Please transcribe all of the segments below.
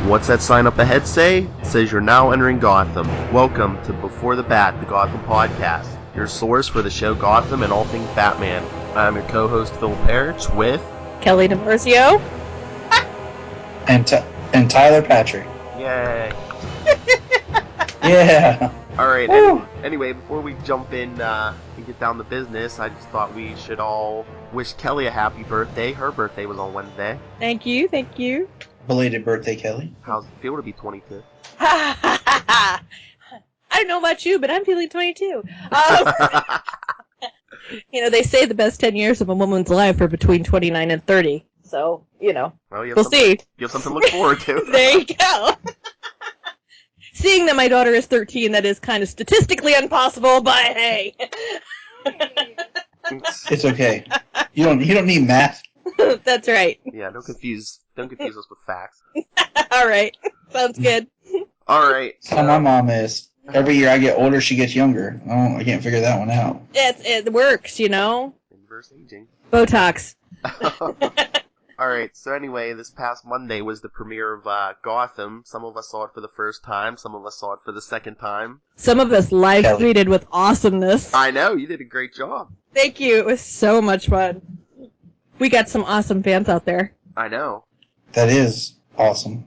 What's that sign up ahead say? It says you're now entering Gotham. Welcome to Before the Bat, the Gotham podcast, your source for the show Gotham and all things Batman. I'm your co-host Phil Parrish with Kelly DeMarzio and Tyler Patrick. Yay! Yeah. All right. Anyway, before we jump in and get down to business, I just thought we should all wish Kelly a happy birthday. Her birthday was on Wednesday. Thank you, thank you. Belated birthday, Kelly. How's it feel to be 22? I don't know about you, but I'm feeling 22. They say the best 10 years of a woman's life are between 29 and 30. So, well, we'll see. You have something to look forward to. There you go. Seeing that my daughter is 13, that is kind of statistically impossible, but hey. It's okay. You don't need math. That's right. Yeah, don't confuse us with facts. All right. Sounds good. All right. That's how my mom is. Every year I get older, she gets younger. I can't figure that one out. It works, Inverse aging. Botox. All right. So anyway, this past Monday was the premiere of Gotham. Some of us saw it for the first time. Some of us saw it for the second time. Some of us live tweeted with awesomeness. I know. You did a great job. Thank you. It was so much fun. We got some awesome fans out there. I know. That is awesome.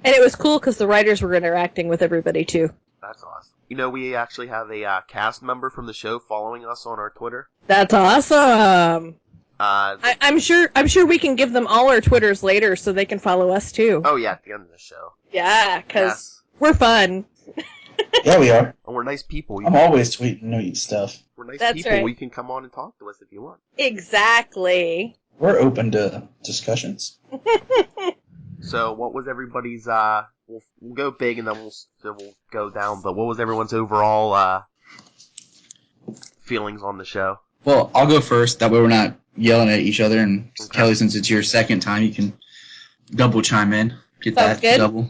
And it was cool because the writers were interacting with everybody, too. That's awesome. We actually have a cast member from the show following us on our Twitter. That's awesome. I'm sure we can give them all our Twitters later so they can follow us, too. Oh, yeah, at the end of the show. Yeah, because we're fun. Yeah, we are. And we're nice people. I'm always tweeting stuff. We're nice That's people. Right. We can come on and talk to us if you want. Exactly. We're open to discussions. So, what was everybody's, we'll go big and then we'll go down, but what was everyone's overall, feelings on the show? Well, I'll go first, that way we're not yelling at each other, and okay. Kelly, since it's your second time, you can double chime in. Get Sounds that good. Double.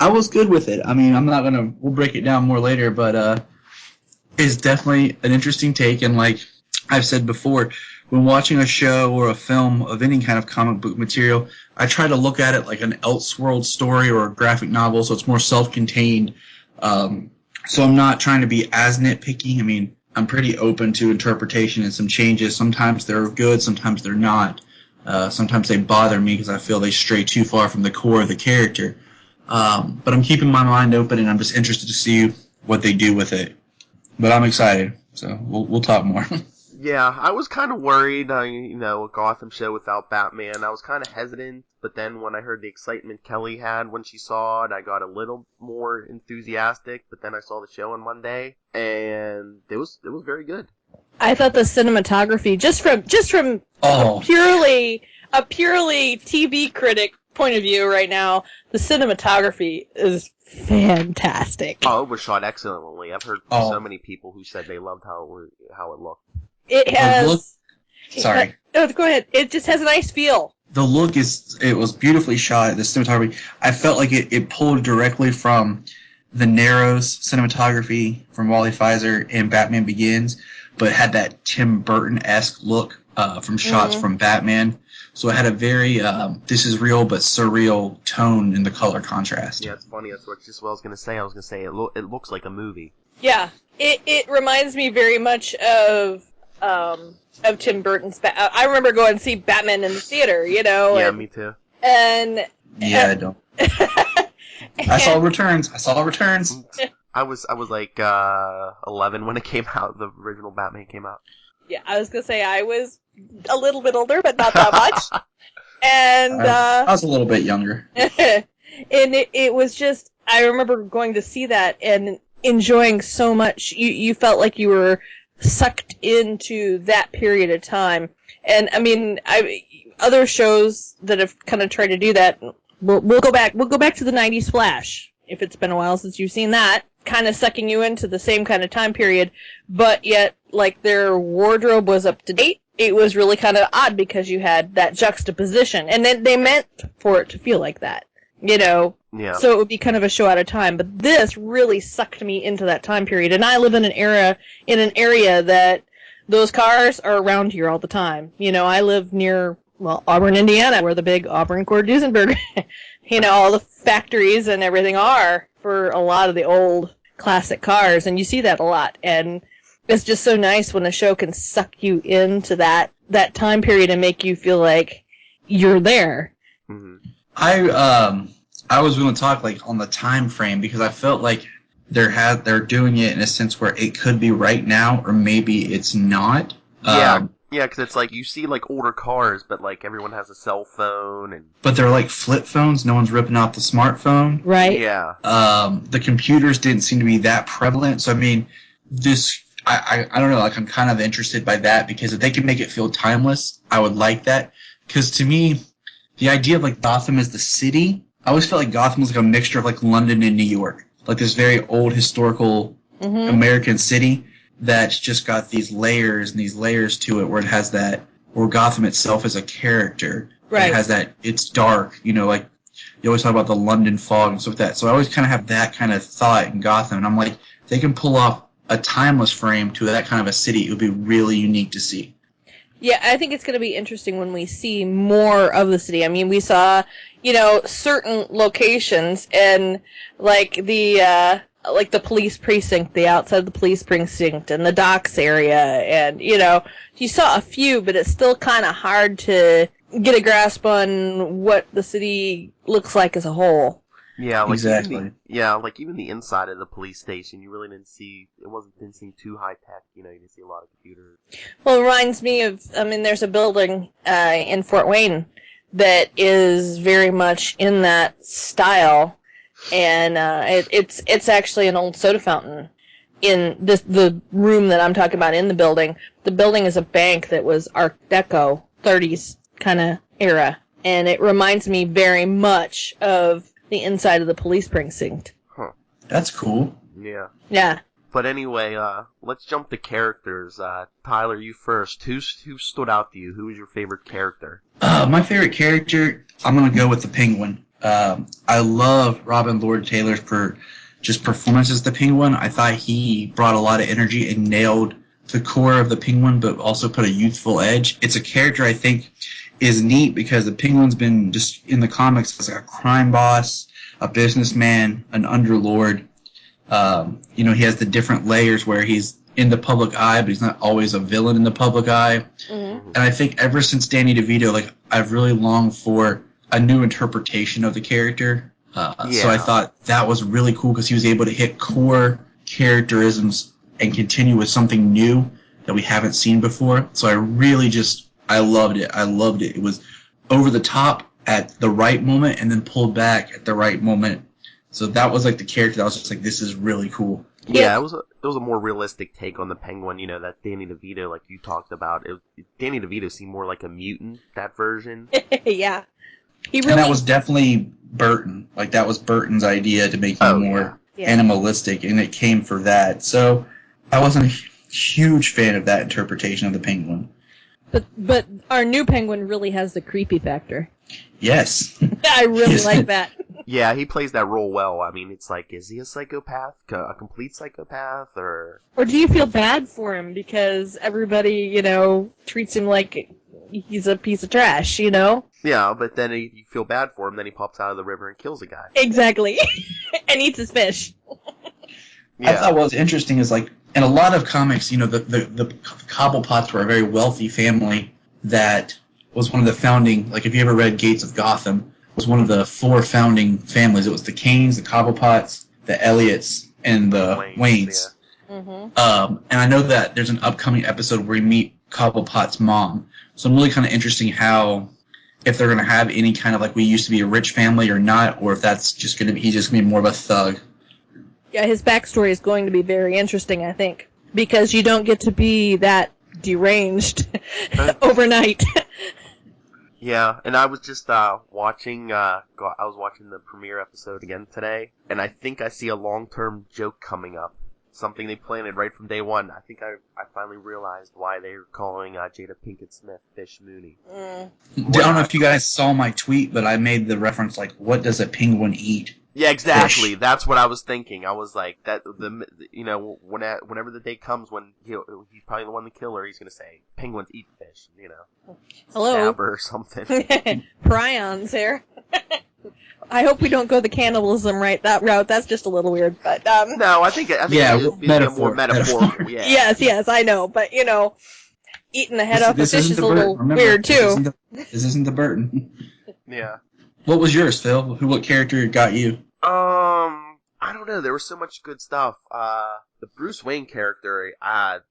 I was good with it. I mean, we'll break it down more later, but, it's definitely an interesting take, and like I've said before, when watching a show or a film of any kind of comic book material, I try to look at it like an Elseworld story or a graphic novel, so it's more self-contained. So I'm not trying to be as nitpicky. I mean, I'm pretty open to interpretation and some changes. Sometimes they're good, sometimes they're not. Sometimes they bother me because I feel they stray too far from the core of the character. But I'm keeping my mind open, and I'm just interested to see what they do with it. But I'm excited, so we'll talk more. Yeah, I was kind of worried, a Gotham show without Batman. I was kind of hesitant, but then when I heard the excitement Kelly had when she saw it, I got a little more enthusiastic, but then I saw the show on Monday, and it was very good. I thought the cinematography, just from a purely TV critic point of view right now, the cinematography is fantastic. Oh, it was shot excellently. I've heard from so many people who said they loved how it looked. It has... Sorry. No, go ahead. It just has a nice feel. The look it was beautifully shot, the cinematography. I felt like it pulled directly from the Narrows cinematography from Wally Pfizer and Batman Begins, but had that Tim Burton-esque look from shots from Batman. So it had a very, this is real but surreal tone in the color contrast. Yeah, it's funny. That's just what I was going to say. I was going to say it looks like a movie. Yeah. It reminds me very much of Tim Burton's I remember going to see Batman in the theater, Yeah, me too. And I don't. I saw returns. I was like 11 when it came out. The original Batman came out. Yeah, I was gonna say I was a little bit older, but not that much. And I was a little bit younger. And it was just, I remember going to see that and enjoying so much. You felt like you were sucked into that period of time. And I mean, other shows that have kind of tried to do that, we'll go back to the 90s Flash, if it's been a while since you've seen that, kind of sucking you into the same kind of time period, but yet, like, their wardrobe was up to date. It was really kind of odd because you had that juxtaposition, and then they meant for it to feel like that, Yeah. So it would be kind of a show at a time, but this really sucked me into that time period, and I live in an area that those cars are around here all the time. I live near Auburn, Indiana, where the big Auburn Cord Duesenberg, all the factories and everything are for a lot of the old classic cars, and you see that a lot. And it's just so nice when a show can suck you into that time period and make you feel like you're there. Mm-hmm. I was going to talk like on the time frame because I felt like they're doing it in a sense where it could be right now or maybe it's not. Yeah, because it's like you see like older cars, but like everyone has a cell phone but they're like flip phones. No one's ripping off the smartphone. Right. Yeah. The computers didn't seem to be that prevalent. So I mean, I don't know. Like I'm kind of interested by that because if they can make it feel timeless, I would like that. Because to me, the idea of like Gotham as the city, I always felt like Gotham was like a mixture of like London and New York, like this very old historical American city that's just got these layers and these layers to it, where it has that, where Gotham itself is a character. Right. It has that. It's dark. Like you always talk about the London fog and stuff like that. So I always kind of have that kind of thought in Gotham, and I'm like, if they can pull off a timeless frame to that kind of a city, it would be really unique to see. Yeah, I think it's going to be interesting when we see more of the city. I mean, we saw, certain locations and like the police precinct, the outside of the police precinct and the docks area. And, you saw a few, but it's still kind of hard to get a grasp on what the city looks like as a whole. Yeah, like exactly. Even the inside of the police station, you really didn't seem too high tech. You didn't see a lot of computers. Well, it reminds me of, there's a building in Fort Wayne that is very much in that style, and it's actually an old soda fountain in the room that I'm talking about in the building. The building is a bank that was Art Deco, 30s kind of era, and it reminds me very much of the inside of the police precinct. Huh. That's cool. Yeah. Yeah. But anyway, let's jump to characters. Tyler, you first. Who stood out to you? Who was your favorite character? My favorite character, I'm gonna go with the Penguin. I love Robin Lord Taylor's performance as the Penguin. I thought he brought a lot of energy and nailed the core of the Penguin, but also put a youthful edge. It's a character I think is neat because the Penguin's been just in the comics as like a crime boss, a businessman, an underlord. He has the different layers where he's in the public eye, but he's not always a villain in the public eye. Mm-hmm. And I think ever since Danny DeVito, like I've really longed for a new interpretation of the character. So I thought that was really cool because he was able to hit core characterisms and continue with something new that we haven't seen before. So I loved it. It was over the top at the right moment and then pulled back at the right moment. So that was like the character that was just like, this is really cool. Yeah, it was a more realistic take on the Penguin, that Danny DeVito, like you talked about. Danny DeVito seemed more like a mutant, that version. Yeah. And that was definitely Burton. Like that was Burton's idea to make him more animalistic, and it came for that. So I wasn't a huge fan of that interpretation of the Penguin. But our new Penguin really has the creepy factor. Yes. I really like that. Yeah, he plays that role well. I mean, it's like, is he a psychopath? A complete psychopath? Or do you feel bad for him because everybody, treats him like he's a piece of trash, Yeah, but then you feel bad for him, then he pops out of the river and kills a guy. Exactly. And eats his fish. Yeah. I thought what was interesting is like, in a lot of comics, the Cobblepots were a very wealthy family that was one of the founding, like if you ever read Gates of Gotham, was one of the 4 founding families. It was the Kanes, the Cobblepots, the Elliots, and the Waynes. Yeah. Mm-hmm. And I know that there's an upcoming episode where we meet Cobblepot's mom. So I'm really kind of interesting if they're going to have any kind of like we used to be a rich family or not, or if that's just going to be, he's just going to be more of a thug. Yeah, his backstory is going to be very interesting, I think, because you don't get to be that deranged overnight. Yeah, and I was just watching. I was watching the premiere episode again today, and I think I see a long-term joke coming up. Something they planted right from day one. I think I finally realized why they're calling Jada Pinkett Smith Fish Mooney. I don't know if you guys saw my tweet, but I made the reference like, what does a penguin eat? Yeah, exactly. That's what I was thinking. I was like, whenever the day comes when he's probably the one to kill her, he's gonna say, "Penguins eat fish," Hello. stab her or something. Prions here. I hope we don't go the cannibalism route. That's just a little weird, but No, I think it'd be a more metaphorical. Yeah. Yes, I know, but eating the head off a fish is a little Remember, weird too. This isn't the Burton. Yeah. What was yours, Phil? What character got you? I don't know. There was so much good stuff. The Bruce Wayne character,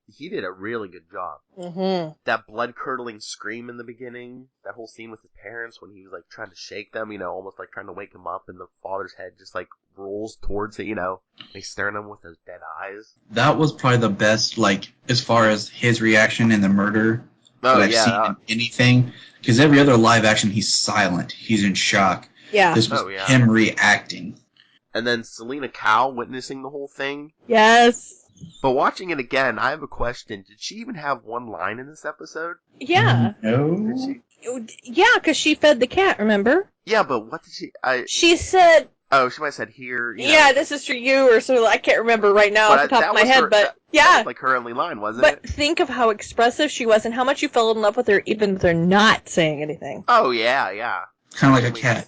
he did a really good job. Mm-hmm. That blood-curdling scream in the beginning, that whole scene with his parents when he was, like, trying to shake them, almost like trying to wake him up, and the father's head just, like, rolls towards it, They staring at him with those dead eyes. That was probably the best, like, as far as his reaction in the murder that I've seen in anything. Because every other live action, he's silent. He's in shock. Yeah. This was him reacting. And then Selena Kyle witnessing the whole thing. Yes. But watching it again, I have a question. Did she even have one line in this episode? Yeah. No. Did she? Yeah, because she fed the cat, remember? Yeah, but what did she... She said... Oh, she might have said here... Yeah, this is for you, or so. I can't remember right now off the top of my head, but... Yeah. That was like her only line, wasn't it? But think of how expressive she was and how much you fell in love with her even if they're not saying anything. Oh, yeah. Kind of like a cat.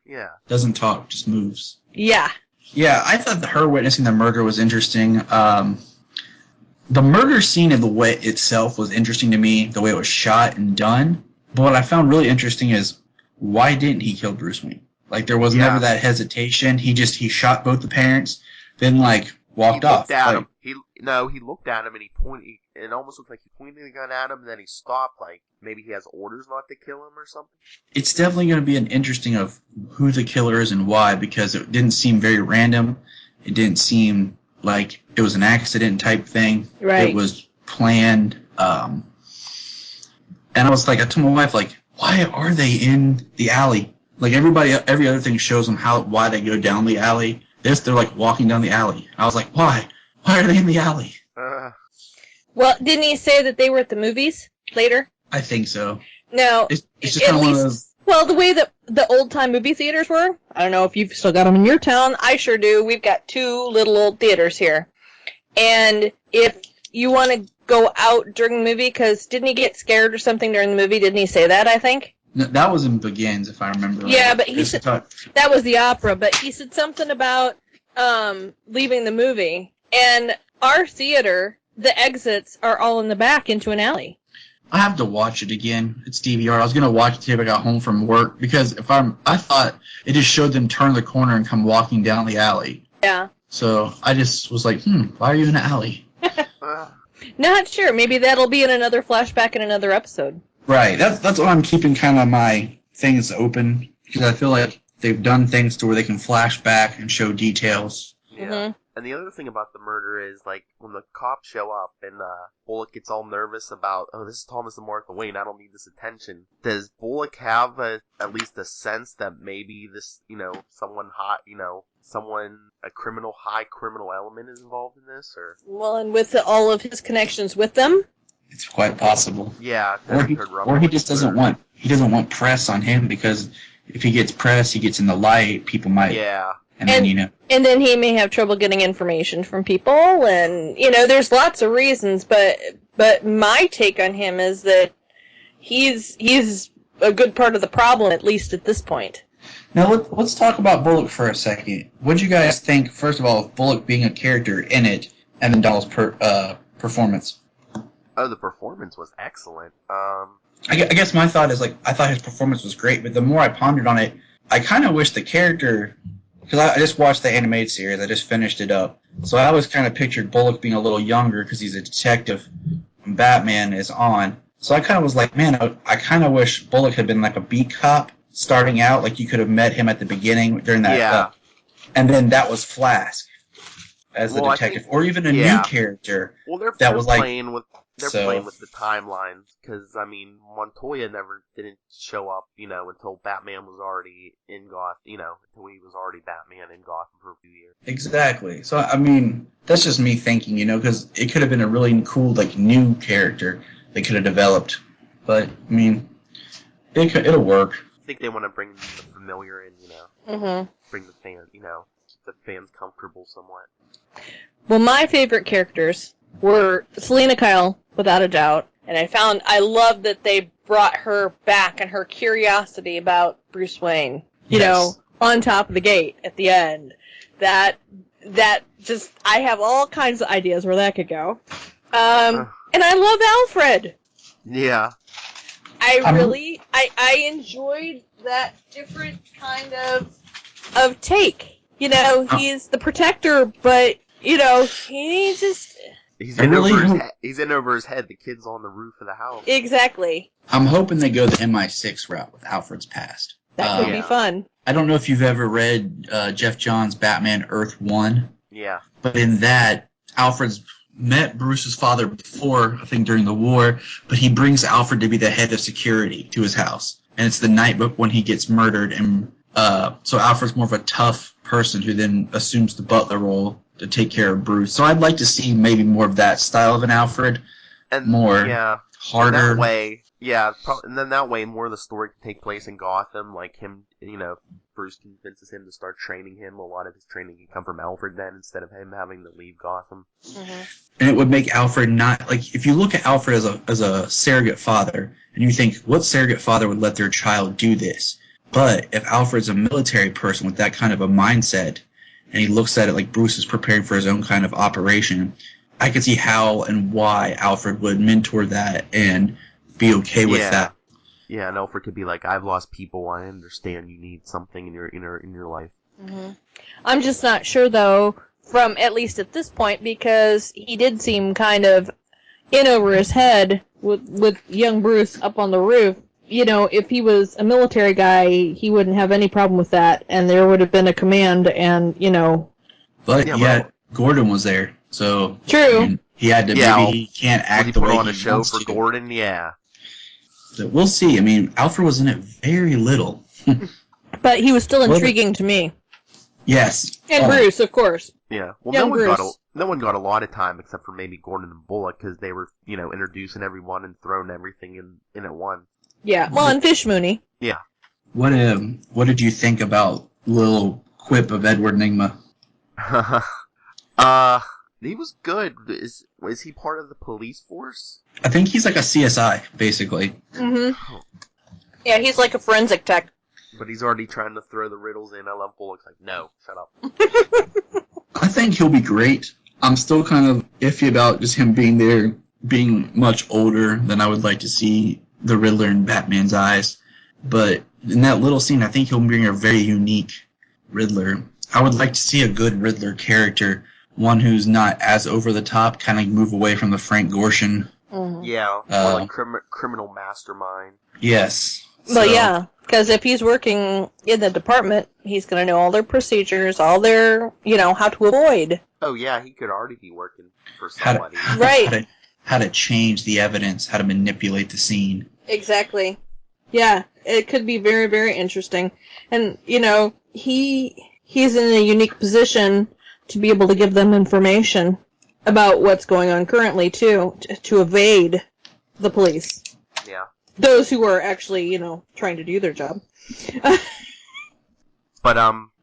Yeah. Doesn't talk, just moves. Yeah. Yeah, I thought her witnessing the murder was interesting. The murder scene and the way itself was interesting to me, the way it was shot and done. But what I found really interesting is, why didn't he kill Bruce Wayne? Like, there was never that hesitation. He shot both the parents, then, like, walked off. He looked at him and he pointed. It almost looked like he pointed the gun at him, and then he stopped. Like maybe he has orders not to kill him or something. It's definitely going to be an interesting of who the killer is and why, because it didn't seem very random. It didn't seem like it was an accident type thing. Right. It was planned. And I was like, I told my wife, like, why are they in the alley? Like every other thing shows them why they go down the alley. They're like walking down the alley. I was like, why? Why are they in the alley? Well, didn't he say that they were at the movies later? I think so. No, it's just kind of one of those. Well, the way that the old-time movie theaters were, I don't know if you've still got them in your town. I sure do. We've got 2 little old theaters here. And if you want to go out during the movie, because didn't he get scared or something during the movie? Didn't he say that, I think? No, that was in Begins, if I remember right. Yeah, but he said that was the opera, but he said something about leaving the movie. And our theater, the exits are all in the back into an alley. I have to watch it again. It's DVR. I was gonna watch it today if I got home from work because I thought it just showed them turn the corner and come walking down the alley. Yeah. So I just was like, why are you in an alley? Not sure. Maybe that'll be in another flashback in another episode. Right. That's why I'm keeping kind of my things open because I feel like they've done things to where they can flash back and show details. Yeah. Mm-hmm. And the other thing about the murder is, like, when the cops show up and Bullock gets all nervous about, this is Thomas and Martha Wayne, I don't need this attention. Does Bullock have at least a sense that maybe this, someone hot, a high criminal element is involved in this, or? Well, and with all of his connections with them? It's quite possible. Yeah. Or he just doesn't want press on him because if he gets press, he gets in the light, people might. Yeah. And then he may have trouble getting information from people, and there's lots of reasons. But my take on him is that he's a good part of the problem, at least at this point. Now let's talk about Bullock for a second. What do you guys think? First of all, of Bullock being a character in it, and then Dahl's performance. Oh, the performance was excellent. I guess my thought is I thought his performance was great, but the more I pondered on it, I kind of wish the character. Because I just watched the animated series. I just finished it up. So I always kind of pictured Bullock being a little younger because he's a detective when Batman is on. So I kind of was like, man, I kind of wish Bullock had been like a beat cop starting out. Like you could have met him at the beginning during that. Yeah. And then that was Flask as the detective. Or even a new character that was playing with the timelines, because Montoya didn't show up, until Batman was already in Gotham, until he was already Batman in Gotham for a few years. Exactly. So that's just me thinking, because it could have been a really cool new character they could have developed, but it'll work. I think they want to bring the familiar in, Mm-hmm. bring the fans, keep the fans comfortable somewhat. Well, my favorite characters were Selena Kyle, without a doubt, and I love that they brought her back and her curiosity about Bruce Wayne. On top of the gate at the end. That just, I have all kinds of ideas where that could go. And I love Alfred. Yeah. I enjoyed that different kind of take. He's the protector, but, he just... He's in over his head. The kid's on the roof of the house. Exactly. I'm hoping they go the MI6 route with Alfred's past. That could be fun. I don't know if you've ever read Jeff Johns' Batman Earth 1. Yeah. But in that, Alfred's met Bruce's father before, I think during the war, but he brings Alfred to be the head of security to his house. And it's the night when he gets murdered, and so Alfred's more of a tough person who then assumes the butler role to take care of Bruce. So I'd like to see maybe more of that style of an Alfred, and more harder. That way, and then that way more of the story can take place in Gotham, like him, Bruce convinces him to start training him. A lot of his training can come from Alfred then, instead of him having to leave Gotham. Mm-hmm. And it would make Alfred not, like, if you look at Alfred as a surrogate father, and you think, what surrogate father would let their child do this? But if Alfred's a military person with that kind of a mindset, and he looks at it like Bruce is preparing for his own kind of operation, I could see how and why Alfred would mentor that and be okay with that. Yeah, and Alfred could be like, I've lost people, I understand you need something in your life. Mm-hmm. I'm just not sure, though, from at least at this point, because he did seem kind of in over his head with young Bruce up on the roof. If he was a military guy, he wouldn't have any problem with that, and there would have been a command, and, But, Gordon was there, so... True. I mean, he had to, maybe he can't act the way he wants to. He put on a show for Gordon, yeah. So we'll see. I mean, Alfred was in it very little. But he was still intriguing to me. Yes. And Bruce, of course. Yeah. Well, no one got a lot of time except for maybe Gordon and Bullock, because they were, introducing everyone and throwing everything in at once. Yeah. Well, and Fish Mooney. Yeah. What did you think about little quip of Edward Nygma? He was good. Was he part of the police force? I think he's like a CSI, basically. Mm-hmm. Yeah, he's like a forensic tech. But he's already trying to throw the riddles in. I love Bullock's like, no, shut up. I think he'll be great. I'm still kind of iffy about just him being there, being much older than I would like to see the Riddler in Batman's eyes. But in that little scene, I think he'll bring a very unique Riddler. I would like to see a good Riddler character, one who's not as over the top, kind of move away from the Frank Gorshin. Mm-hmm. Yeah, more like criminal mastermind. Yes. But yeah, because if he's working in the department, he's going to know all their procedures, all their, how to avoid. Oh yeah, he could already be working for somebody. Right. How to change the evidence, how to manipulate the scene. Exactly. Yeah, it could be very, very interesting. And, he's in a unique position to be able to give them information about what's going on currently, too, to evade the police. Yeah. Those who are actually, trying to do their job. But,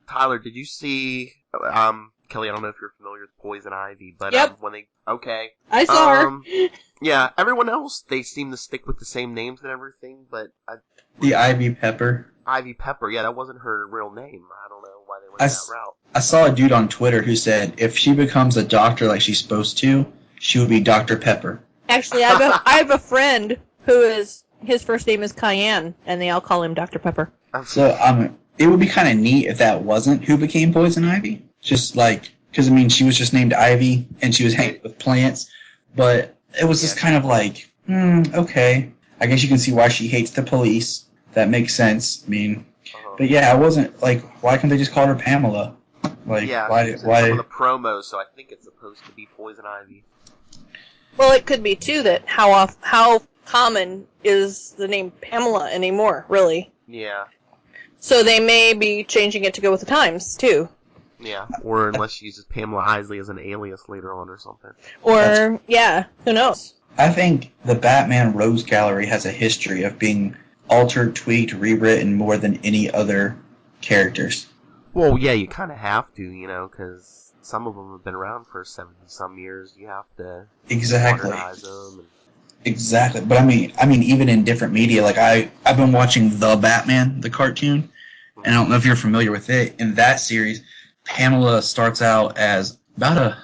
Tyler, did you see, Kelly, I don't know if you're familiar with Poison Ivy, but, yep. I saw her. Yeah, everyone else, they seem to stick with the same names and everything, but... The Ivy Pepper. Ivy Pepper, yeah, that wasn't her real name. I don't know why they went that route. I saw a dude on Twitter who said if she becomes a doctor like she's supposed to, she would be Dr. Pepper. Actually, I have a friend his first name is Cayenne, and they all call him Dr. Pepper. So, it would be kind of neat if that wasn't who became Poison Ivy. Just like, because, she was just named Ivy, and she was hanging with plants, but it was just kind of like, okay. I guess you can see why she hates the police. That makes sense. But yeah, I wasn't, like, why can't they just call her Pamela? Like, yeah, why? Some of the promos, so I think it's supposed to be Poison Ivy. Well, it could be, too, that how common is the name Pamela anymore, really. Yeah. So they may be changing it to go with the times, too. Yeah, or unless she uses Pamela Isley as an alias later on or something. Or, who knows? I think the Batman Rose Gallery has a history of being altered, tweaked, rewritten more than any other characters. Well, yeah, you kind of have to, because some of them have been around for 70-some years. You have to modernize them. And... Exactly. But I mean, even in different media, like I've been watching The Batman, the cartoon, and I don't know if you're familiar with it. In that series, Pamela starts out as about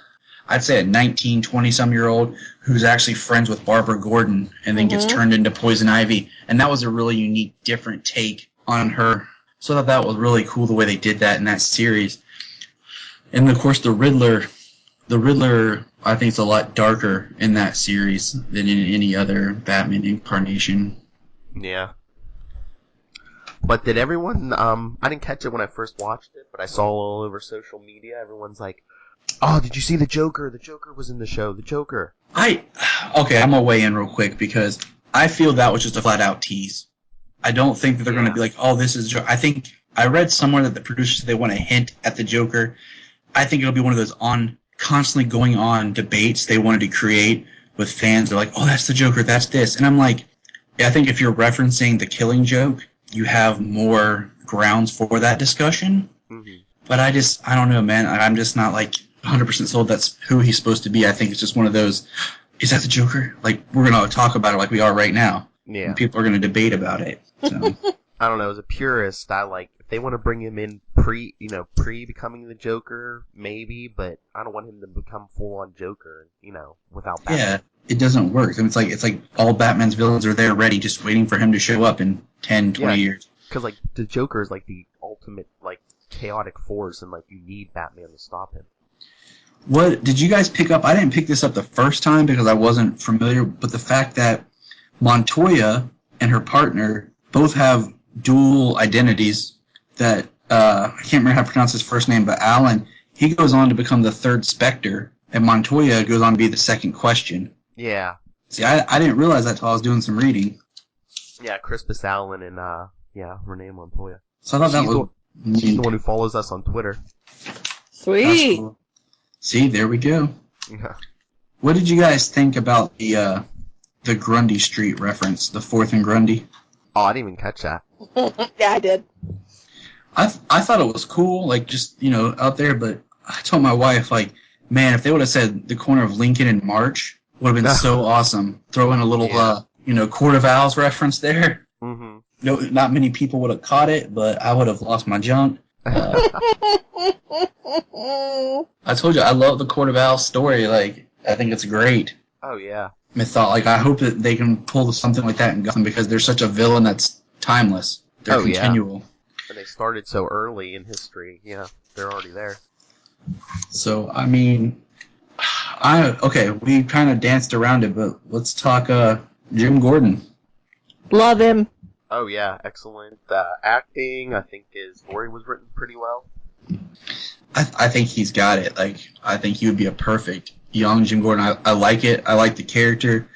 I'd say a 19, 20-some-year-old who's actually friends with Barbara Gordon and then gets turned into Poison Ivy. And that was a really unique, different take on her. So I thought that was really cool the way they did that in that series. And, of course, the Riddler, I think, is a lot darker in that series than in any other Batman incarnation. Yeah. But did everyone, I didn't catch it when I first watched it, but I saw all over social media, everyone's like, oh, did you see the Joker? The Joker was in the show. The Joker. Okay, I'm going to weigh in real quick because I feel that was just a flat-out tease. I don't think that they're going to be like, oh, this is Joker. I think I read somewhere that the producers, they want to hint at the Joker. I think it'll be one of those constantly going on debates they wanted to create with fans. They're like, oh, that's the Joker, that's this. And I'm like, yeah, I think if you're referencing the Killing Joke, you have more grounds for that discussion. Mm-hmm. But I don't know, man. I'm just not like 100% sold that's who he's supposed to be. I think it's just one of those, is that the Joker? Like, we're going to talk about it like we are right now. Yeah. And people are going to debate about it. So. I don't know. As a purist, if they want to bring him in pre becoming the Joker, maybe, but I don't want him to become full-on Joker, without Batman. Yeah, it doesn't work. I mean, it's like all Batman's villains are there ready, just waiting for him to show up in 10, 20 years. Because, the Joker is, the ultimate, chaotic force, and, you need Batman to stop him. What did you guys pick up? I didn't pick this up the first time because I wasn't familiar, but the fact that Montoya and her partner both have dual identities that, I can't remember how to pronounce his first name, but Alan, he goes on to become the third Spectre, and Montoya goes on to be the second Question. Yeah. See, I didn't realize that until I was doing some reading. Yeah, Crispus Allen and, Renee Montoya. So I thought she's the one who follows us on Twitter. Sweet. Cool. See, there we go. Yeah. What did you guys think about the Grundy Street reference, the 4th and Grundy? Oh, I didn't even catch that. Yeah, I did. I thought it was cool, just, out there, but I told my wife, man, if they would have said the corner of Lincoln and March, would have been so awesome. Throw in a little, Court of Owls reference there. Mm-hmm. No, not many people would have caught it, but I would have lost my junk. I told you, I love the Court of Owls story. I think it's great. Oh, yeah. I hope that they can pull something like that in Gotham because they're such a villain that's timeless. They're continual. Yeah. And they started so early in history. Yeah, they're already there. So, I mean, we kind of danced around it, but let's talk Jim Gordon. Love him. Oh, yeah, excellent acting. I think his story was written pretty well. I think he's got it. I think he would be a perfect young Jim Gordon. I like it. I like the character.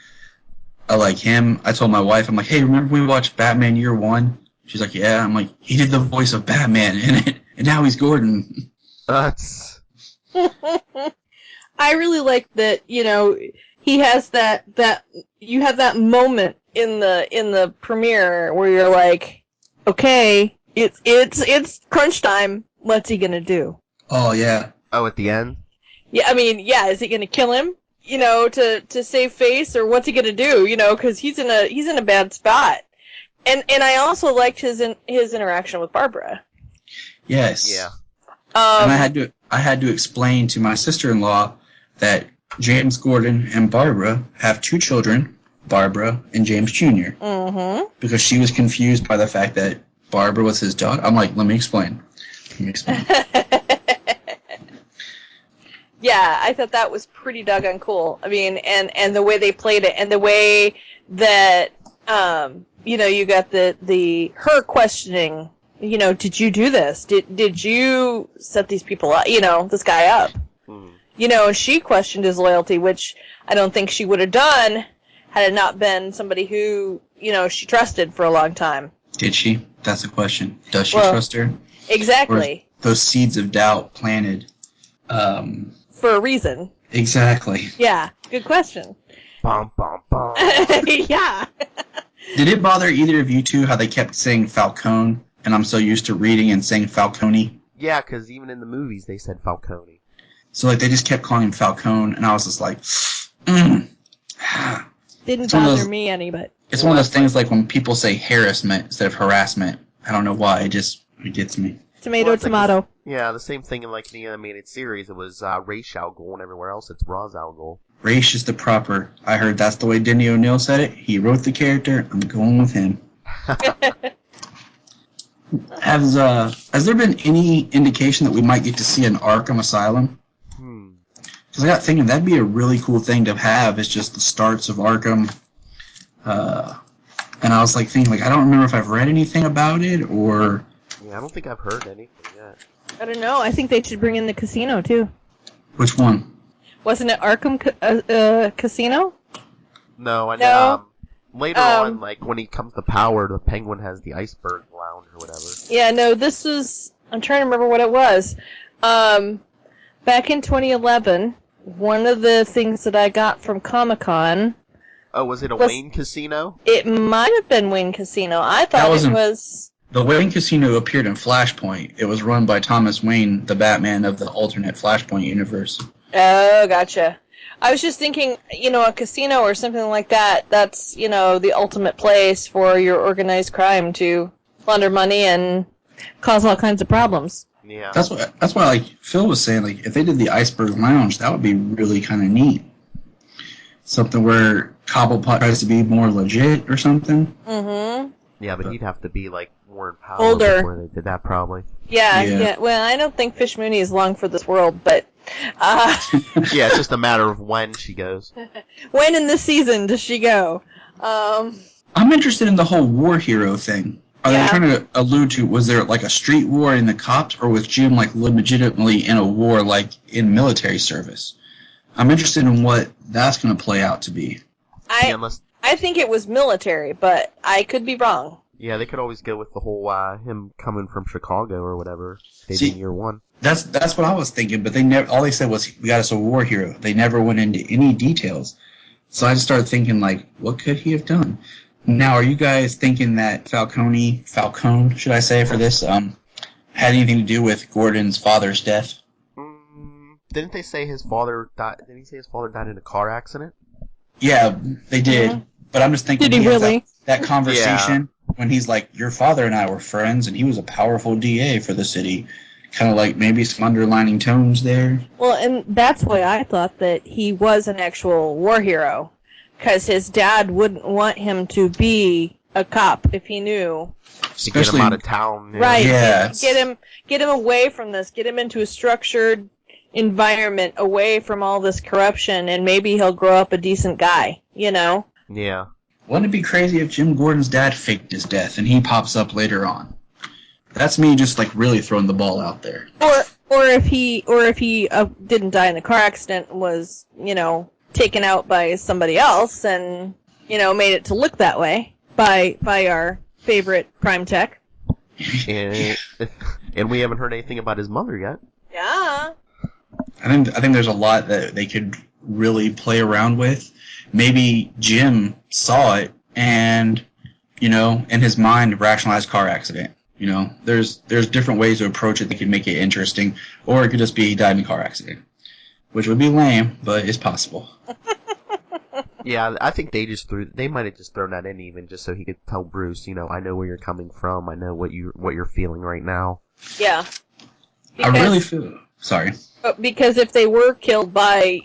I like him. I told my wife, I'm like, hey, remember we watched Batman Year One? She's like, yeah. I'm like, he did the voice of Batman in it, and now he's Gordon. That's... I really like that, he has that you have that moment in the premiere where you're like, okay, it's crunch time. What's he gonna do? Oh yeah. Oh, at the end? Yeah, I mean, yeah, is he gonna kill him? To save face, or what's he gonna do? Because he's in a bad spot. And I also liked his interaction with Barbara. Yes. Yeah. And I had to explain to my sister-in-law that James Gordon and Barbara have 2 children, Barbara and James Jr. Mm-hmm. Because she was confused by the fact that Barbara was his daughter. I'm like, let me explain. Yeah, I thought that was pretty doggone cool. I mean, and the way they played it, and the way that you got her questioning, did you do this? Did you set these people up? This guy up. And she questioned his loyalty, which I don't think she would have done had it not been somebody who, she trusted for a long time. Did she? That's the question. Does she trust her? Exactly. Or those seeds of doubt planted. For a reason. Exactly. Yeah, good question. Bum, bum, bum. Yeah. Did it bother either of you two how they kept saying Falcone, and I'm so used to reading and saying Falcone? Yeah, because even in the movies they said Falcone. So like they just kept calling him Falcone, and I was just like, mm. Didn't It's one of bother those- me any, but It's one of those things like when people say harassment instead of harassment. I don't know why. It gets me. tomato, Well, it's like tomato. Yeah, the same thing in like the animated series. It was Ra's al Ghul, and everywhere else it's Ra's al Ghul. Race is the proper. I heard that's the way Denny O'Neil said it. He wrote the character. I'm going with him. Has there been any indication that we might get to see an Arkham Asylum? Because I got thinking that'd be a really cool thing to have. Is just the starts of Arkham. And I was like thinking, like I don't remember if I've read anything about it or. Yeah, I don't think I've heard anything yet. I don't know. I think they should bring in the casino too. Which one? Wasn't it Arkham Casino? No, I No. know. Later on, like when he comes to power, the Penguin has the iceberg lounge or whatever. Yeah, no. This was. I'm trying to remember what it was. Back in 2011, one of the things that I got from Comic-Con. Oh, was it a Wayne Casino? It might have been Wayne Casino. I thought it was. The Wayne Casino appeared in Flashpoint. It was run by Thomas Wayne, the Batman of the alternate Flashpoint universe. Oh, gotcha. I was just thinking, a casino or something like that, that's, the ultimate place for your organized crime to launder money and cause all kinds of problems. Yeah. That's why like Phil was saying, like if they did the Iceberg Lounge, that would be really kind of neat. Something where Cobblepot tries to be more legit or something. Mm-hmm. Yeah, but he'd have to be like more in power Older. before they did that, probably. Yeah. Well, I don't think Fish Mooney is long for this world, but Yeah, it's just a matter of when she goes. when in the season does she go? I'm interested in the whole war hero thing. Are they trying to allude to, was there like a street war in the cops, or was Jim like legitimately in a war like in military service? I'm interested in what that's going to play out to be. I think it was military, but I could be wrong. Yeah, they could always go with the whole him coming from Chicago or whatever. Maybe in year one. That's what I was thinking, but they never. All they said was, "We got us a war hero." They never went into any details. So I just started thinking, like, what could he have done? Now, are you guys thinking that Falcone, should I say, for this, had anything to do with Gordon's father's death? Didn't they say his father died? Didn't he say his father died in a car accident? Yeah, they did. Mm-hmm. But I'm just thinking, did he really? That conversation when he's like, "Your father and I were friends, and he was a powerful DA for the city." Kind of like maybe some underlining tones there. Well, and that's why I thought that he was an actual war hero. Because his dad wouldn't want him to be a cop if he knew. To get him out of town. Yeah. Right. Yes. Get him away from this. Get him into a structured environment away from all this corruption, and maybe he'll grow up a decent guy, Yeah. Wouldn't it be crazy if Jim Gordon's dad faked his death and he pops up later on? That's me just like really throwing the ball out there. Or if he didn't die in a car accident and was, taken out by somebody else and, made it to look that way by our favorite crime tech. And we haven't heard anything about his mother yet. Yeah. I think there's a lot that they could really play around with. Maybe Jim saw it and, in his mind rationalized car accident. There's different ways to approach it that could make it interesting, or it could just be he died in a car accident, which would be lame, but it's possible. Yeah, I think they might have just thrown that in even just so he could tell Bruce, I know where you're coming from, I know what you're feeling right now. Yeah. I really feel sorry. Because if they were killed by,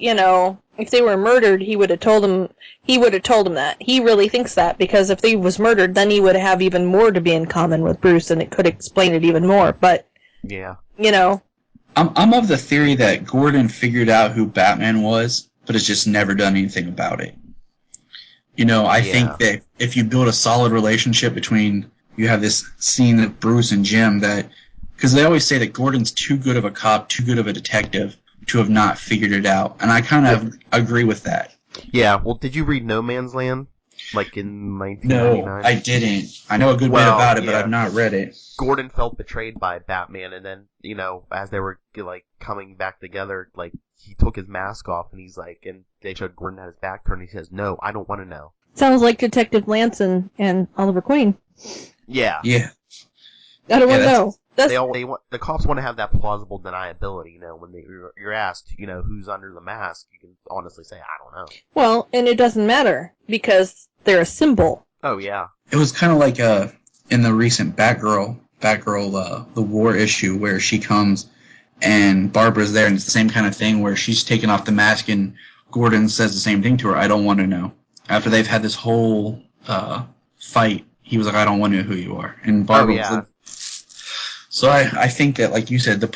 if they were murdered, he would have told him that. He really thinks that, because if he was murdered, then he would have even more to be in common with Bruce, and it could explain it even more, but... Yeah. I'm of the theory that Gordon figured out who Batman was, but has just never done anything about it. I think that if you build a solid relationship between... You have this scene of Bruce and Jim that... Because they always say that Gordon's too good of a cop, too good of a detective, to have not figured it out. And I kind of agree with that. Yeah, well, did you read No Man's Land? Like in 1999? No, I didn't. I know a good bit about it, but I've not read it. Gordon felt betrayed by Batman, and then, as they were, coming back together, he took his mask off, and he's like, and they showed Gordon had his back turned, and he says, "No, I don't want to know." Sounds like Detective Lance and Oliver Queen. Yeah. Yeah. I don't want to know. The cops want to have that plausible deniability. You know, when you're asked, you know, who's under the mask, you can honestly say, I don't know. Well, and it doesn't matter because they're a symbol. Oh yeah. It was kind of like in the recent Batgirl, the war issue where she comes and Barbara's there, and it's the same kind of thing where she's taking off the mask and Gordon says the same thing to her. I don't want to know. After they've had this whole fight, he was like, I don't want to know who you are. And Barbara was like, so I think that, like you said, the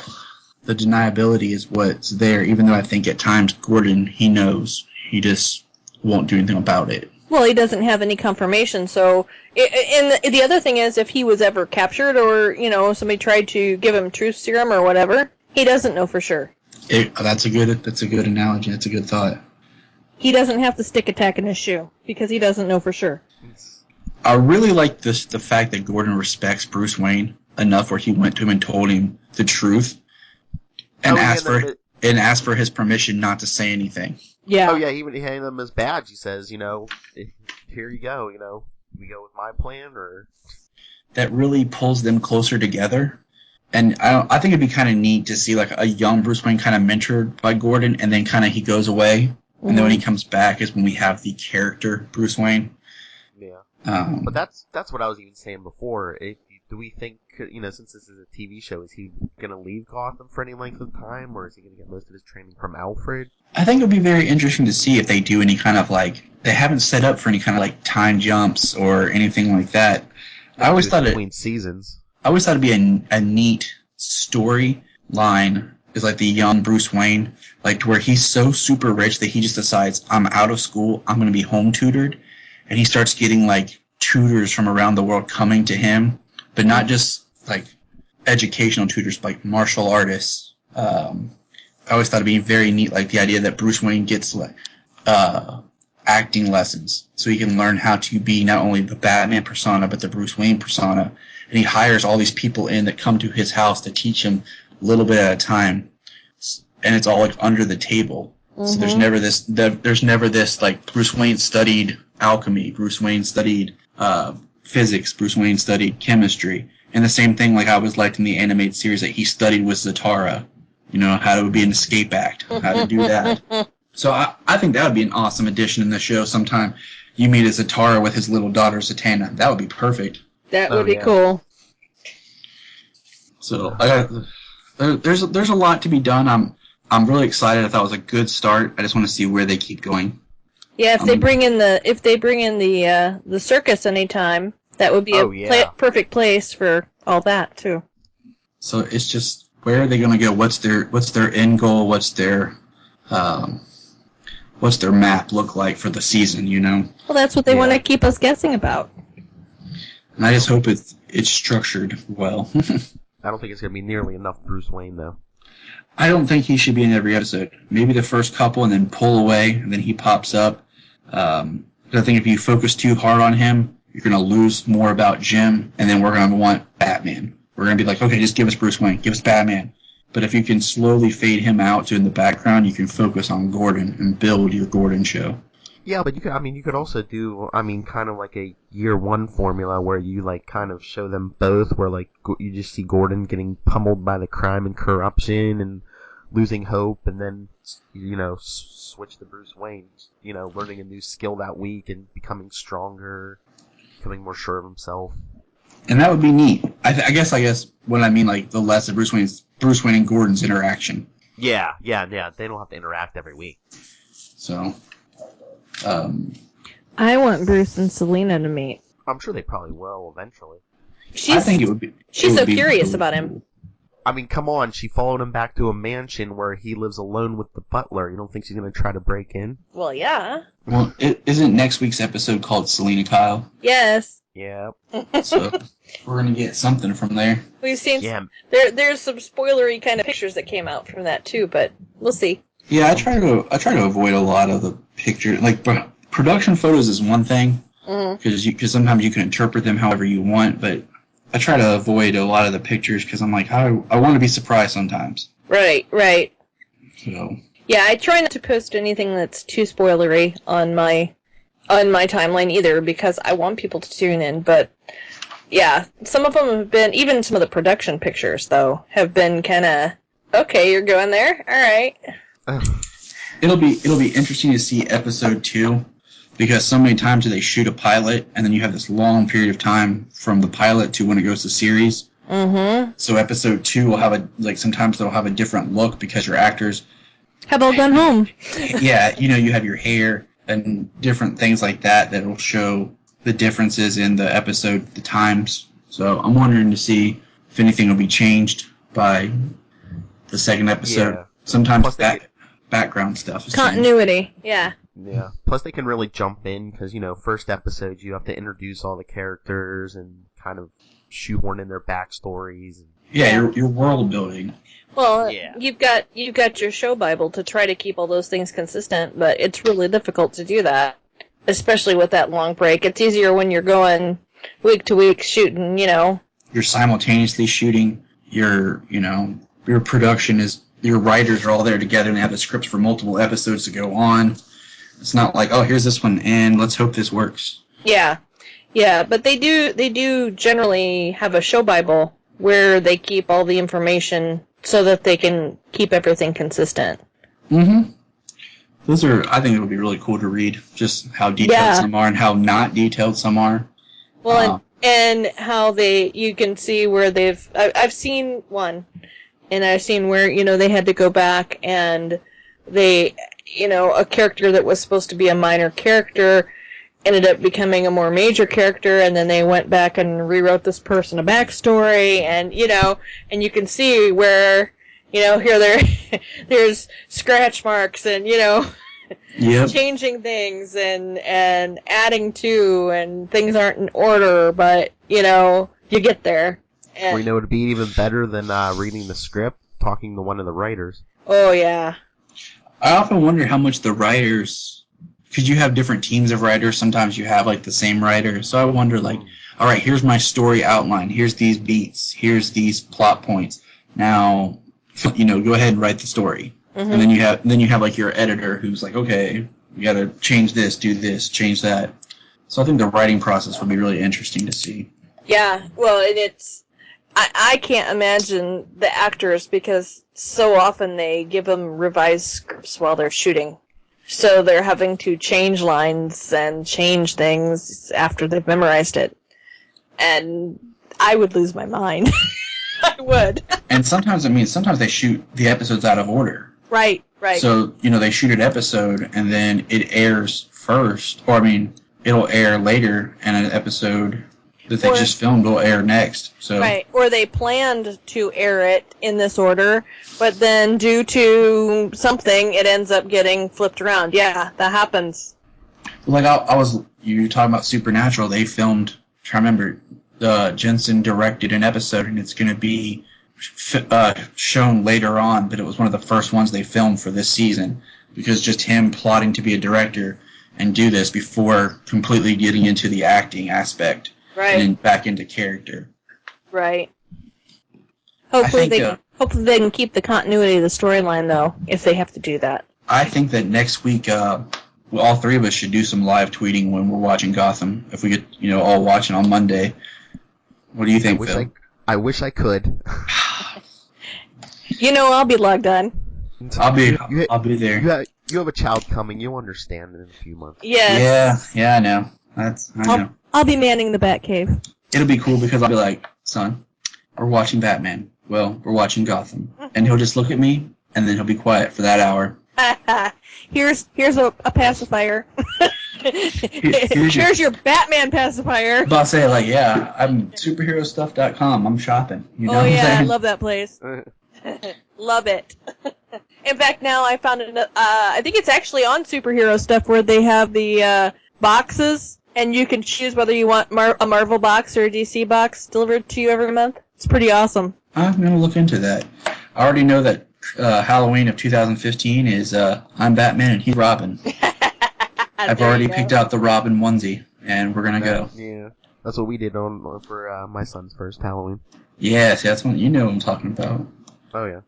deniability is what's there, even though I think at times Gordon, he knows. He just won't do anything about it. Well, he doesn't have any confirmation, so... And the other thing is, if he was ever captured or, you know, somebody tried to give him truth serum or whatever, he doesn't know for sure. That's a good analogy. That's a good thought. He doesn't have to stick a tack in his shoe, because he doesn't know for sure. I really like the fact that Gordon respects Bruce Wayne enough where he went to him and told him the truth and asked for his permission not to say anything. Yeah. Oh, yeah, he handed him his badge. He says, you know, here you go, you know, we go with my plan, or... That really pulls them closer together. And I think it'd be kind of neat to see, like, a young Bruce Wayne kind of mentored by Gordon, and then kind of he goes away. Mm-hmm. And then when he comes back is when we have the character Bruce Wayne. Yeah. But that's what I was even saying before. Do we think, you know, since this is a TV show, is he going to leave Gotham for any length of time, or is he going to get most of his training from Alfred? I think it would be very interesting to see if they do any kind of, like, they haven't set up for any kind of, like, time jumps or anything like that. I always thought between seasons. I always thought it'd be a neat storyline is like the young Bruce Wayne, like to where he's so super rich that he just decides, I'm out of school, I'm going to be home tutored, and he starts getting like tutors from around the world coming to him, but not just like educational tutors, like martial artists. I always thought it'd be very neat, like the idea that Bruce Wayne gets like acting lessons, so he can learn how to be not only the Batman persona but the Bruce Wayne persona. And he hires all these people in that come to his house to teach him a little bit at a time, and it's all like under the table. Mm-hmm. So there's never this like Bruce Wayne studied alchemy, Bruce Wayne studied physics, Bruce Wayne studied chemistry, and the same thing like I was liked in the animated series that he studied with Zatara, you know, how to be an escape act, how to do that. So I think that would be an awesome addition in the show. Sometime you meet a Zatara with his little daughter Zatanna. That would be perfect. That would be cool. So there's a lot to be done. I'm really excited. I thought it was a good start. I just want to see where they keep going. Yeah, if they bring in the circus anytime, that would be a perfect place for all that too. So it's just where are they going to go? What's their end goal? What's their map look like for the season? You know. Well, that's what they want to keep us guessing about. And I just hope it's structured well. I don't think it's going to be nearly enough Bruce Wayne, though. I don't think he should be in every episode. Maybe the first couple and then pull away, and then he pops up. I think if you focus too hard on him, you're going to lose more about Jim, and then we're going to want Batman. We're going to be like, okay, just give us Bruce Wayne, give us Batman. But if you can slowly fade him out to in the background, you can focus on Gordon and build your Gordon show. Yeah, but you could also do, kind of like a year one formula where you, like, kind of show them both, where, like, you just see Gordon getting pummeled by the crime and corruption and losing hope, and then, you know, switch to Bruce Wayne, you know, learning a new skill that week and becoming stronger, becoming more sure of himself. And that would be neat. I guess what I mean, like, the less of Bruce Wayne and Gordon's interaction. Yeah, they don't have to interact every week. So... I want Bruce and Selina to meet. I'm sure they probably will eventually. I think it would be. She's so curious about him. I mean, come on. She followed him back to a mansion where he lives alone with the butler. You don't think she's going to try to break in? Well, yeah. Well, isn't next week's episode called Selina Kyle? Yes. Yeah. So we're going to get something from there. We've seen there's some spoilery kind of pictures that came out from that too, but we'll see. Yeah, I try to avoid a lot of the pictures. Like production photos is one thing because sometimes you can interpret them however you want, but I try to avoid a lot of the pictures because I'm like I want to be surprised sometimes. Right. So. Yeah, I try not to post anything that's too spoilery on my timeline either because I want people to tune in, but yeah, some of them have been, even some of the production pictures, though, have been kind of, okay, you're going there? All right. It'll be interesting to see episode 2, because so many times they shoot a pilot, and then you have this long period of time from the pilot to when it goes to series. Mm-hmm. So episode 2 will have sometimes they'll have a different look because your actors have all gone home. Yeah, you have your hair and different things like that will show the differences in the episode, the times. So I'm wondering to see if anything will be changed by the second episode. Yeah. Sometimes background stuff is continuity. changed. Yeah. Yeah. Plus, they can really jump in because first episode you have to introduce all the characters and kind of shoehorn in their backstories. Yeah, your world building. Well, Yeah. you've got your show Bible to try to keep all those things consistent, but it's really difficult to do that, especially with that long break. It's easier when you're going week to week shooting, You're simultaneously shooting. Your production is, your writers are all there together and they have the scripts for multiple episodes to go on. It's not like, oh, here's this one and let's hope this works. Yeah. Yeah, but they do generally have a show Bible where they keep all the information so that they can keep everything consistent. Mm-hmm. I think it would be really cool to read, just how detailed some are and how not detailed some are. Well, and how you can see where I've seen one, and I've seen where, they had to go back and they, a character that was supposed to be a minor character ended up becoming a more major character, and then they went back and rewrote this person a backstory, and and you can see where here there's scratch marks and Yep. changing things and adding to, and things aren't in order, but you get there. And, It'd be even better than reading the script, talking to one of the writers. oh yeah. I often wonder how much the writers, because you have different teams of writers, sometimes you have the same writer, so I wonder all right, here's my story outline, here's these beats, here's these plot points, now go ahead and write the story. Mm-hmm. And then you have your editor who's like, okay, you gotta change this, do this, change that. So I think the writing process would be really interesting to see. Yeah, well, and I can't imagine the actors, because so often they give them revised scripts while they're shooting. So they're having to change lines and change things after they've memorized it. And I would lose my mind. I would. And sometimes they shoot the episodes out of order. Right. So, they shoot an episode and then it airs first, or it'll air later, and an episode that they just filmed will air next. So right, or they planned to air it in this order, but then due to something, it ends up getting flipped around. Yeah, that happens. You were talking about Supernatural, they filmed, I remember, Jensen directed an episode, and it's going to be shown later on, but it was one of the first ones they filmed for this season, because just him plotting to be a director and do this before completely getting into the acting aspect. Right. And then back into character. Right. Hopefully they can keep the continuity of the storyline, though, if they have to do that. I think that next week, all three of us should do some live tweeting when we're watching Gotham. If we get, all watching on Monday. What do you think, Phil? I wish I could. I'll be logged on. I'll be there. You have a child coming. You'll understand in a few months. Yes. Yeah, I know. I know. I'll be manning the Batcave. It'll be cool because I'll be like, son, we're watching Batman. Well, we're watching Gotham. And he'll just look at me, and then he'll be quiet for that hour. Here's a pacifier. Here's your Batman pacifier. But I'll say, I'm superherostuff.com. I'm shopping. You know oh, yeah, what I'm saying? I love that place. Love it. In fact, now I found it, I think it's actually on Superhero Stuff, where they have the boxes, and you can choose whether you want a Marvel box or a DC box delivered to you every month. It's pretty awesome. I'm going to look into that. I already know that Halloween of 2015 is I'm Batman and he's Robin. I've already picked out the Robin onesie, and we're going to go. Yeah, that's what we did for my son's first Halloween. Yeah, see, that's what you know what I'm talking about. Oh, yeah.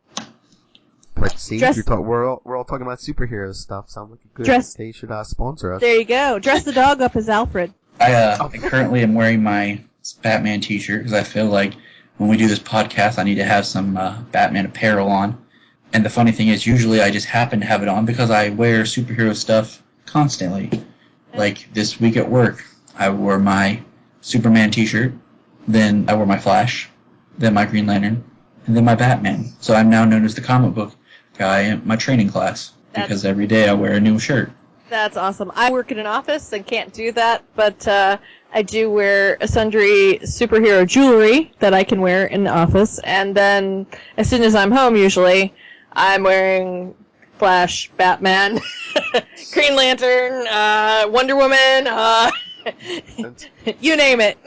But see, we're all talking about superhero stuff. Sounds like a good. They should sponsor us. There you go. Dress the dog up as Alfred. I currently am wearing my Batman t-shirt because I feel like when we do this podcast, I need to have some Batman apparel on. And the funny thing is, usually I just happen to have it on because I wear superhero stuff constantly. Like this week at work, I wore my Superman t-shirt, then I wore my Flash, then my Green Lantern, and then my Batman. So I'm now known as the comic book guy in my training class because every day I wear a new shirt. That's awesome. I work in an office and can't do that, but I do wear sundry superhero jewelry that I can wear in the office, and then as soon as I'm home, usually, I'm wearing Flash, Batman, Green Lantern, Wonder Woman, you name it.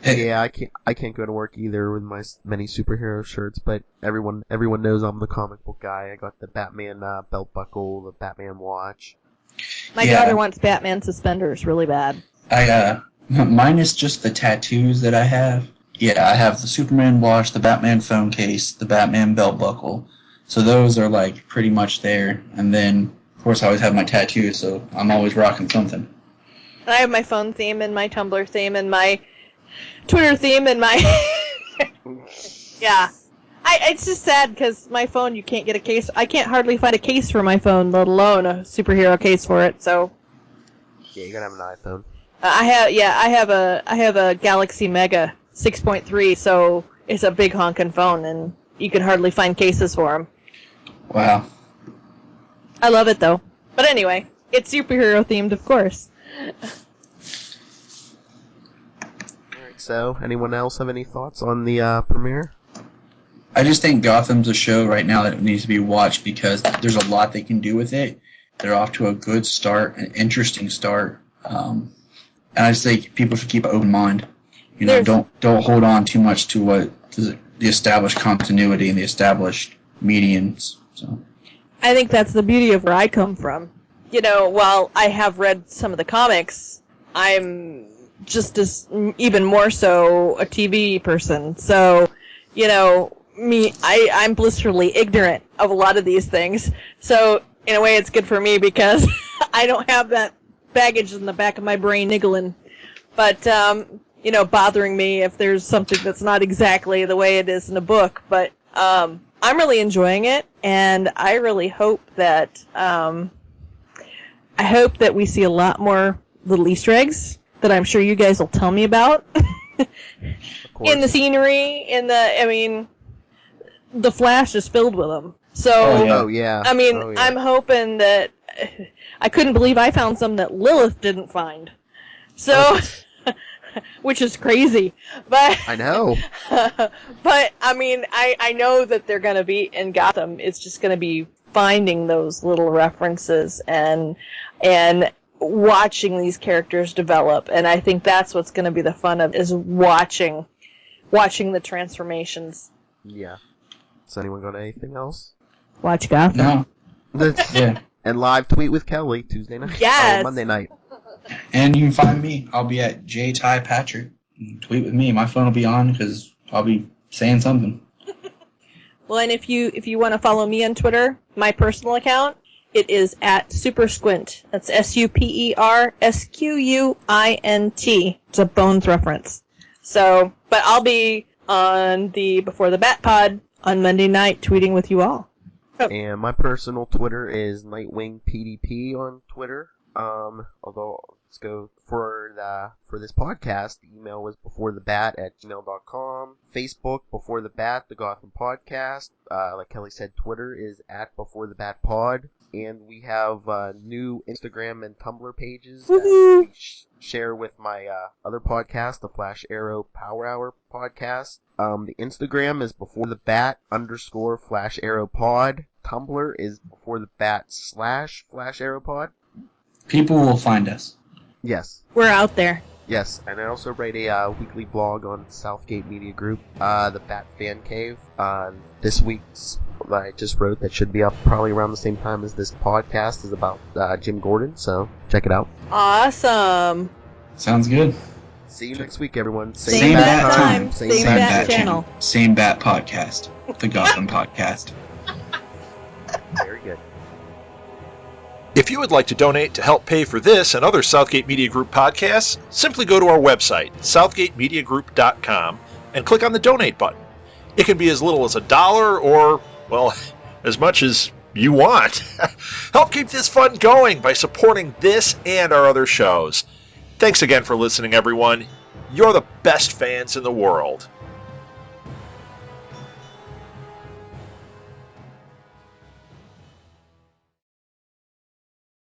Yeah, I can't go to work either with my many superhero shirts, but everyone knows I'm the comic book guy. I got the Batman belt buckle, the Batman watch. My daughter wants Batman suspenders really bad. Minus just the tattoos that I have. Yeah, I have the Superman watch, the Batman phone case, the Batman belt buckle. So those are like pretty much there. And then, of course, I always have my tattoos, so I'm always rocking something. I have my phone theme and my Tumblr theme and my Twitter theme and my... Yeah. It's just sad because my phone, you can't get a case. I can't hardly find a case for my phone, let alone a superhero case for it. So yeah, you gotta have an iPhone. I have a Galaxy Mega 6.3, so it's a big honkin' phone, and you can hardly find cases for them. Wow. I love it though. But anyway, it's superhero themed, of course. Alright, so anyone else have any thoughts on the premiere? I just think Gotham's a show right now that needs to be watched because there's a lot they can do with it. They're off to a good start, an interesting start. And I just think people should keep an open mind. You know, don't hold on too much to the established continuity and the established medians. So I think that's the beauty of where I come from. You know, while I have read some of the comics, I'm just as even more so a TV person. So, you know, I'm blissfully ignorant of a lot of these things. So, in a way, it's good for me because I don't have that baggage in the back of my brain niggling. But, you know, bothering me if there's something that's not exactly the way it is in the book. But I'm really enjoying it, and I really hope that we see a lot more little Easter eggs that I'm sure you guys will tell me about. In the scenery, the Flash is filled with them. So, oh yeah. I'm hoping that I couldn't believe I found some that Lilith didn't find. So, which is crazy. But I know. But I know that they're going to be in Gotham. It's just going to be finding those little references and watching these characters develop. And I think that's what's going to be the fun of is watching the transformations. Yeah. Has anyone got anything else? Watch Gotham. No. Yeah. And live tweet with Kelly Tuesday night. Yes. Monday night. And you can find me. I'll be at JTyPatrick. Tweet with me. My phone will be on because I'll be saying something. Well, and if you want to follow me on Twitter, my personal account, it is at SuperSquint. That's SuperSquint. It's a Bones reference. So, but I'll be on the Before the Bat Pod on Monday night tweeting with you all. Oh. And my personal Twitter is NightwingPDP on Twitter. Although let's go for this podcast. The email was beforethebat@gmail.com. Facebook Before the Bat, the Gotham Podcast. Like Kelly said, Twitter is at Before the Bat Pod. And we have new Instagram and Tumblr pages that we share with my other podcast, the Flash Arrow Power Hour podcast. The Instagram is Before the Bat _Flash Arrow Pod. Tumblr is Before the Bat /Flash Arrow Pod. People will find us. Yes. We're out there. Yes, and I also write a weekly blog on Southgate Media Group, the Bat Fan Cave. This week's I just wrote that should be up probably around the same time as this podcast is about Jim Gordon, so check it out. Awesome. Sounds good. See you next week, everyone. Same bat time, same bat channel. Same bat podcast. The Gotham Podcast. Very good. If you would like to donate to help pay for this and other Southgate Media Group podcasts, simply go to our website, southgatemediagroup.com, and click on the donate button. It can be as little as $1 or, well, as much as you want. Help keep this fun going by supporting this and our other shows. Thanks again for listening, everyone. You're the best fans in the world.